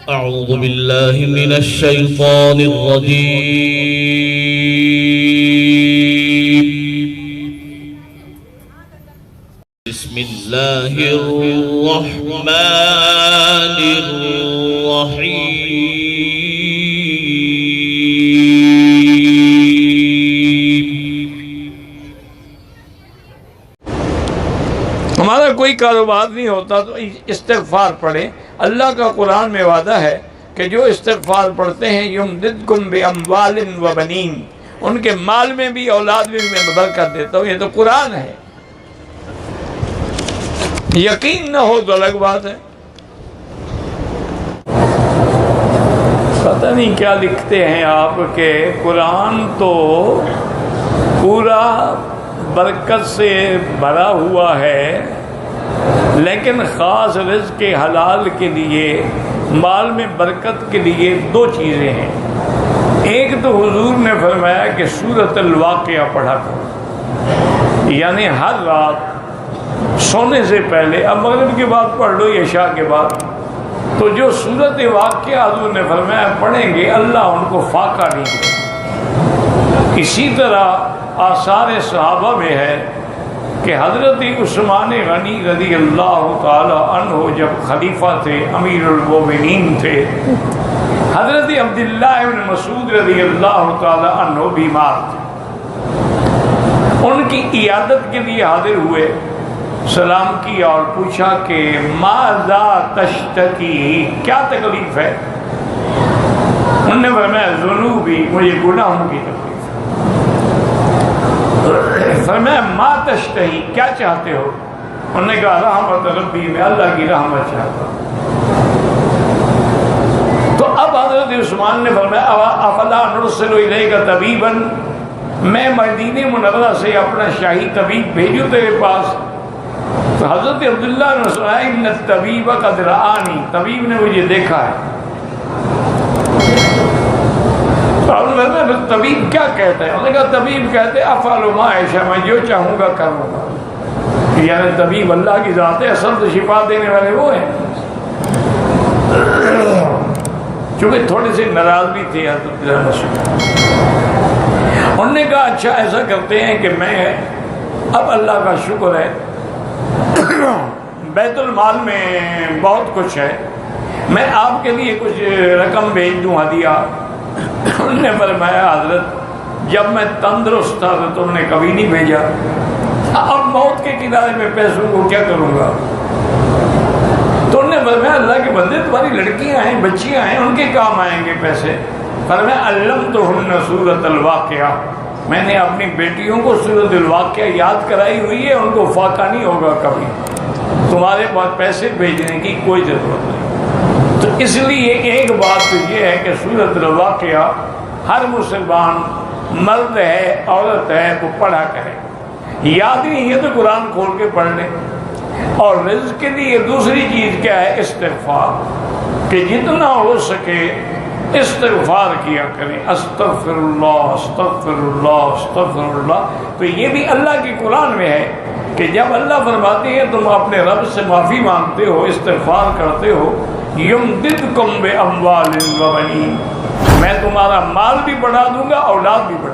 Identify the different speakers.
Speaker 1: أعوذ بالله من الشيطان الرجيم. بسم الله الرحمن الرحيم.
Speaker 2: ہمارا کوئی کاروبار نہیں ہوتا تو استغفار پڑھیں. اللہ کا قرآن میں وعدہ ہے کہ جو استغفار پڑھتے ہیں یمددکم باموال و بنین، ان کے مال میں بھی اولاد میں بھی میں برکت دیتا ہوں. یہ تو قرآن ہے. یقین نہ ہو تو الگ بات ہے. پتہ نہیں کیا لکھتے ہیں آپ کہ قرآن تو پورا برکت سے بھرا ہوا ہے، لیکن خاص رزق حلال کے لیے، مال میں برکت کے لیے دو چیزیں ہیں. ایک تو حضور نے فرمایا کہ سورۃ الواقعہ پڑھا کرو، یعنی ہر رات سونے سے پہلے، اب مغرب کے بعد پڑھ لو یا عشاء کے بعد، تو جو سورۃ واقعہ حضور نے فرمایا پڑھیں گے اللہ ان کو فاقہ نہیں دے. اسی طرح آثار صحابہ میں ہے کہ حضرت عثمان غنی رضی اللہ تعالی عنہ جب خلیفہ تھے، امیر المومنین تھے، حضرت عبداللہ بن مسعود رضی اللہ تعالی عنہ بیمار تھے. ان کی عیادت کے لیے حاضر ہوئے، سلام کیا اور پوچھا کہ ماذا تشتکی، کیا تکلیف ہے؟ انہوں نے فرمایا ذنوبی، مجھے گناہوں کی تکلیف. فرمایا ما تشتہی، کیا چاہتے ہو؟ انہوں نے کہا رحمت ربی، میں اللہ کی رحمت چاہتا ہوں. تو اب حضرت عثمان نے فرمایا افلا نرسل الیک طبیبا، میں مدینہ منورہ سے اپنا شاہی طبیب بھیجوں تیرے پاس؟ تو حضرت عبداللہ نے فرمایا ان الطبیب قد رآنی، طبیب نے مجھے دیکھا ہے. طبیب کیا کہتا ہے؟ انہوں نے کہا طبیب کہتے افعل ما اشاء، میں جو چاہوں گا کروں گا. یعنی طبیب اللہ کی ذات ہے، اصل تو شفا دینے والے وہ ہیں. چونکہ تھوڑے سے ناراض بھی تھے حضرت مسعود. انہوں نے کہا اچھا ایسا کرتے ہیں کہ میں، اب اللہ کا شکر ہے بیت المال میں بہت کچھ ہے، میں آپ کے لیے کچھ رقم بھیج دوں ہدیہ. انہوں نے فرمایا حضرت جب میں تندرست تھا تو تم نے کبھی نہیں بھیجا، اب موت کے کنارے میں پیسوں کو کیا کروں گا؟ تو انہوں نے فرمایا اللہ کے بندے تمہاری لڑکیاں ہیں، بچیاں ہیں، ان کے کام آئیں گے پیسے. فرمایا علمتہن سورۃ الواقعہ، میں نے اپنی بیٹیوں کو سورۃ الواقعہ یاد کرائی ہوئی ہے، ان کو فاقہ نہیں ہوگا کبھی. تمہارے پاس پیسے بھیجنے کی کوئی ضرورت نہیں. تو اس لیے ایک بات تو یہ ہے کہ سورۃ الواقعہ ہر مسلمان، مرد ہے عورت ہے، وہ پڑھا کرے. یاد نہیں ہے تو قرآن کھول کے پڑھ لیں. اور رزق کے لیے دوسری چیز کیا ہے؟ استغفار، کہ جتنا ہو سکے استغفار کیا کریں. استغفر اللہ استغفر اللہ استغفر اللہ. تو یہ بھی اللہ کے قرآن میں ہے کہ جب اللہ فرماتے ہیں تم اپنے رب سے معافی مانگتے ہو، استغفار کرتے ہو، یمددکم باموال و بنین، میں تمہارا مال بھی بڑھا دوں گا، اولاد بھی بڑھا